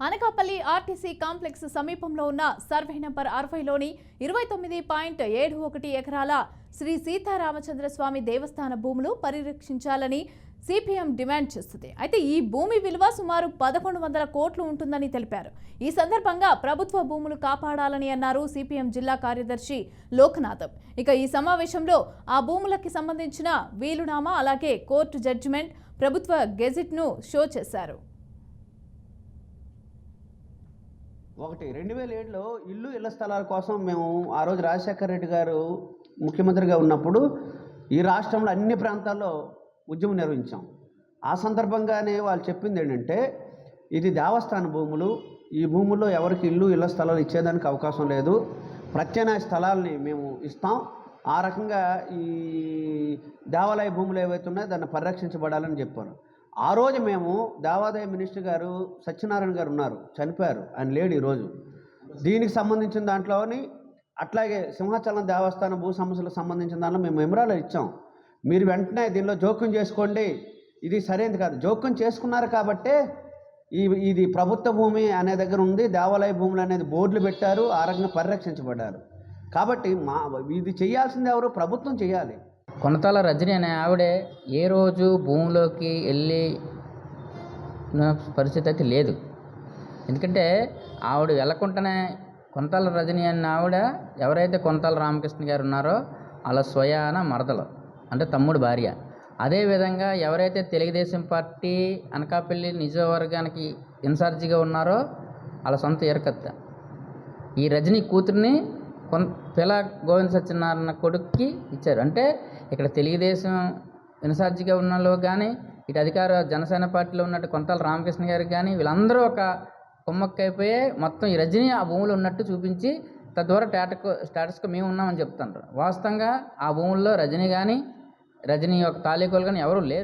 Anakapalli RTC complex సమీపంలో ఉన్న survey number 60లోని 29.71 ఎకరాల శ్రీ సీతారామచంద్రస్వామి దేవస్థాన భూములు పరిరక్షించాలని సిపిఎం డిమాండ్ చేస్తుంది. అయితే ఈ భూమి విలువ సుమారు 1100 కోట్లు ఉంటుందని తెలిపారు. ఈ సందర్భంగా ప్రభుత్వ భూములు కాపాడాలని అన్నారు సిపిఎం జిల్లా కార్యదర్శి లోకనాథం. ఇక ఈ సమావేశంలో ఆ భూములకి సంబంధించిన వీలునామా అలాగే కోర్టు జడ్జిమెంట్, ప్రభుత్వ గెజిట్ను షో చేశారు. 2007లో ఇళ్ల స్థలాల కోసం మేము ఆ రోజు రాజశేఖర రెడ్డి గారు ముఖ్యమంత్రిగా ఉన్నప్పుడు ఈ రాష్ట్రంలో అన్ని ప్రాంతాల్లో ఉద్యమం నిర్వహించాం. ఆ సందర్భంగానే వాళ్ళు చెప్పింది ఏంటంటే, ఇది దేవస్థాన భూములు, ఈ భూముల్లో ఎవరికి ఇళ్ల స్థలాలు ఇచ్చేదానికి అవకాశం లేదు, ప్రత్యామ్నాయ స్థలాల్ని మేము ఇస్తాం. ఆ రకంగా ఈ దేవాలయ భూములు ఏవైతే ఉన్నాయో దాన్ని పరిరక్షించబడాలని చెప్పారు. ఆ రోజు మేము దేవాదాయ మినిస్టర్ గారు సత్యనారాయణ గారు ఉన్నారు, చనిపోయారు, ఆయన లేడు ఈరోజు. దీనికి సంబంధించిన దాంట్లోని అట్లాగే సింహాచలం దేవస్థానం భూ సమస్యలకు సంబంధించిన దాంట్లో మేము మెమరాలు ఇచ్చాం. మీరు వెంటనే దీనిలో జోక్యం చేసుకోండి, ఇది సరైనది కాదు. జోక్యం చేసుకున్నారు కాబట్టే ఇది ప్రభుత్వ భూమి అనే దగ్గర ఉంది, దేవాలయ భూములు అనేది బోర్డులు పెట్టారు, ఆ రకంగా పరిరక్షించబడ్డారు. కాబట్టి ఇది చేయాల్సింది ఎవరు? ప్రభుత్వం చేయాలి. కొనతాల రజని అనే ఆవిడే ఏ రోజు భూమిలోకి వెళ్ళి పరిస్థితి అయితే లేదు. ఎందుకంటే ఆవిడ వెళ్ళకుండానే కొనతాల రజని అనే ఆవిడ ఎవరైతే కొనతాల రామకృష్ణ గారు ఉన్నారో అలా స్వయాన మరదలు, అంటే తమ్ముడు భార్య. అదేవిధంగా ఎవరైతే తెలుగుదేశం పార్టీ అనకాపల్లి నియోజకవర్గానికి ఇన్ఛార్జిగా ఉన్నారో వాళ్ళ సొంత ఎరకత్త. ఈ రజనీ కూతుర్ని పిల్ల గోవింద సత్యనారాయణ కొడుక్కి ఇచ్చారు. అంటే ఇక్కడ తెలుగుదేశం ఇన్ఛార్జిగా ఉన్న వాళ్ళు కానీ, ఇటు అధికార జనసేన పార్టీలో ఉన్నట్టు కొనతాల రామకృష్ణ గారికి కానీ, వీళ్ళందరూ ఒక కొమ్మక్కైపోయే మొత్తం ఈ రజనీ ఆ భూములు ఉన్నట్టు చూపించి తద్వారా స్టాటస్గా మేము ఉన్నామని చెప్తున్నారు. వాస్తవంగా ఆ భూముల్లో రజనీ కానీ, రజనీ యొక్క తాలూకులు కానీ ఎవరూ లేరు.